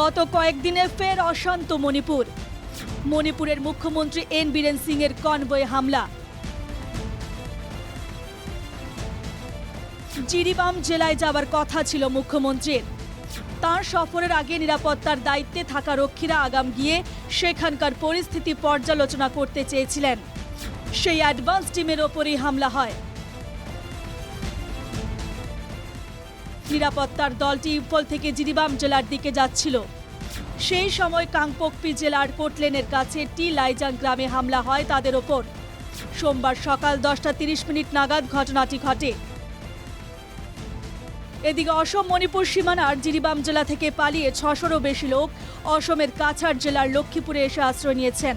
গত কয়েকদিনে ফের অশান্ত মণিপুর। মণিপুরের মুখ্যমন্ত্রী এন বীরেন সিং এর কনভয়ে হামলা। জিরিবাম জেলায় যাবার কথা ছিল মুখ্যমন্ত্রীর। তার সফরের আগে নিরাপত্তার দায়িত্বে থাকা রক্ষীরা আগাম গিয়ে সেখানকার পরিস্থিতি পর্যালোচনা করতে চেয়েছিলেন। সেই অ্যাডভান্স টিমের ওপরই হামলা হয়। নিরাপত্তার দলটি ইম্ফল থেকে জিরিবাম জেলার দিকে যাচ্ছিল। সেই সময় কাংপোকপি জেলার কোটলেনের কাছে টি লাইজাং গ্রামে হামলা হয় তাদের ওপর। সোমবার সকাল 10:30 নাগাদ ঘটনাটি ঘটে। এদিকে অসম মণিপুর সীমানার জিরিবাম জেলা থেকে পালিয়ে 600-রও বেশি লোক অসমের কাছাড় জেলার লক্ষ্মীপুরে এসে আশ্রয় নিয়েছেন।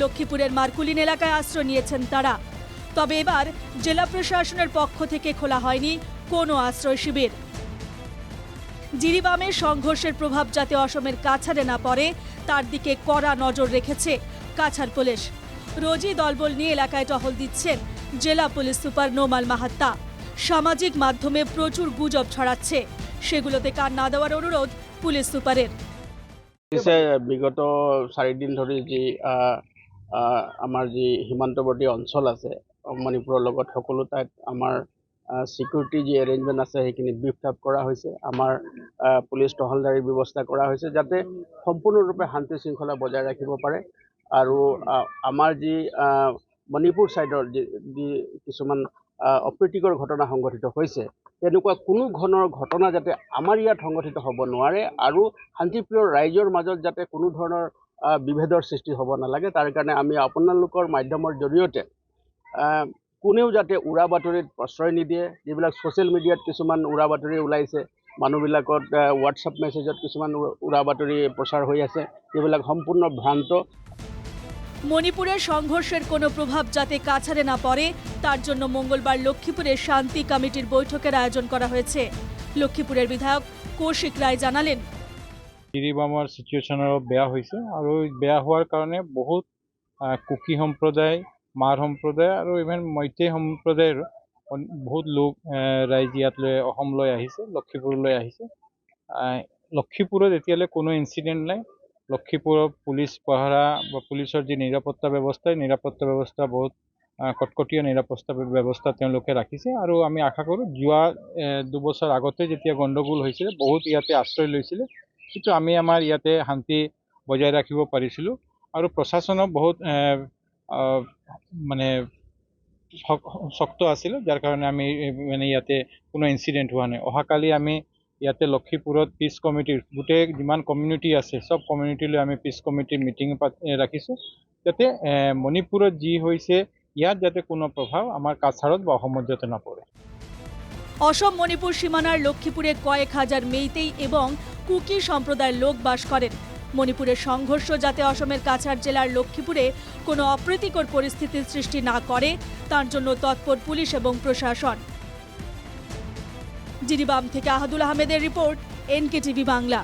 লক্ষ্মীপুরের মারকুলিন এলাকায় আশ্রয় নিয়েছেন তারা। তবে এবার জেলা প্রশাসনের পক্ষ থেকে খোলা হয়নি কোনো আশ্রয় শিবির। জিরিবামে সংঘর্ষের প্রভাব যাতে অসমের কাছাড়ে না পড়ে তার দিকে কড়া নজর রেখেছে কাছাড় পুলিশ। রোজই দলবল নিয়ে এলাকায় টহল দিচ্ছেন জেলা পুলিশ সুপার নোমাল মাহাত্তা। সামাজিক মাধ্যমে প্রচুর গুজব ছড়াচ্ছে, সেগুলোতে কান না দেওয়ার অনুরোধ পুলিশ সুপারের। বিগত 4 দিন ধৰি যি আমাৰ যি সীমান্তৱৰ্তী অঞ্চল আছে মণিপুৰৰ লগত সকলো ঠাইত আমাৰ সিকিউৰিটি যি এৰেঞ্জমেণ্ট আছে সেইখিনি বিফ আপ কৰা হৈছে। আমাৰ পুলিচ টহলদাৰীৰ ব্যৱস্থা কৰা হৈছে যাতে সম্পূৰ্ণৰূপে শান্তি শৃংখলা বজাই ৰাখিব পাৰে। আৰু আমাৰ যি মণিপুৰ ছাইডৰ যি কিছুমান অপ্ৰীতিকৰ ঘটনা সংঘটিত হৈছে তেনেকুৱা কোনো ধৰণৰ ঘটনা যাতে আমাৰ ইয়াত সংঘটিত হ'ব নোৱাৰে আৰু শান্তিপ্ৰিয় ৰাইজৰ মাজত যাতে কোনো ধৰণৰ বিভেদৰ সৃষ্টি হ'ব নালাগে তাৰ কাৰণে আমি আপোনালোকৰ মাধ্যমৰ জৰিয়তে কোনেও যাতে উৰা বাতৰিত প্ৰশ্ৰয় নিদিয়ে। যিবিলাক ছ'চিয়েল মিডিয়াত কিছুমান উৰা বাতৰি ওলাইছে, মানুহবিলাকত হোৱাটছআপ মেছেজত কিছুমান উৰা বাতৰি প্ৰচাৰ হৈ আছে, এইবিলাক সম্পূৰ্ণ ভ্ৰান্ত। মণিপুরের সংঘর্ষের কোনো প্রভাব যাতে কাছাড়ে না পড়ে তার জন্য মঙ্গলবার লক্ষ্মীপুরে শান্তি কমিটির বৈঠকের আয়োজন করা হয়েছে। লক্ষ্মীপুরের বিধায়ক কৌশিক রায় জানালেন, জিরিবামৰ সিচুৱেশ্যন অলপ বেয়া হৈছে আৰু বেয়া হোৱাৰ কাৰণে বহুত কুকি সম্প্ৰদায়, মাৰ সম্প্ৰদায় আৰু ইভেন মৈতেই সম্প্ৰদায়ৰ বহুত লোক ৰাইজ ইয়াতলৈ অসমলৈ আহিছে, লক্ষীপুৰলৈ আহিছে। লক্ষীপুৰত এতিয়ালৈ কোনো ইনচিডেণ্ট নাই। লক্ষীপুৰত পুলিচ পহৰা বা পুলিচৰ যি নিৰাপত্তা ব্যৱস্থা বহুত কটকটীয়া নিৰাপত্তা ব্যৱস্থা তেওঁলোকে ৰাখিছে। আৰু আমি আশা কৰোঁ যোৱা 2 বছৰ আগতে যেতিয়া গণ্ডগোল হৈছিলে বহুত ইয়াতে আশ্ৰয় লৈছিলে, কিন্তু আমি আমাৰ ইয়াতে শান্তি বজাই ৰাখিব পাৰিছিলোঁ। আৰু প্ৰশাসনক বহুত মানে শক্ত আছিল, যাৰ কাৰণে আমি মানে ইয়াতে কোনো ইনচিডেণ্ট হোৱা নাই। অহাকালি আমি ইয়াতে লক্ষীপুৰত পিচ কমিটিৰ গোটেই যিমান কমিউনিটি আছে সব কমিউনিটিলৈ আমি পিচ কমিটিৰ মিটিং ৰাখিছোঁ যাতে মণিপুৰত যি হৈছে ইয়াত যাতে কোনো প্ৰভাৱ আমাৰ কাছাৰত বা অসমত যাতে নপৰে। অসম মণিপুর সীমানার লক্ষ্মীপুরে কয়েক হাজার মেইতেই এবং কুকি সম্প্রদায়ের লোক বাস করেন। মণিপুরের সংঘর্ষ যাতে অসমের কাছাড় জেলার লক্ষ্মীপুরে কোনো অপ্রীতিকর পরিস্থিতির সৃষ্টি না করে তার জন্য তৎপর পুলিশ এবং প্রশাসন। জিরিবাম থেকে আহাদুল আহমেদের রিপোর্ট, NKTV বাংলা।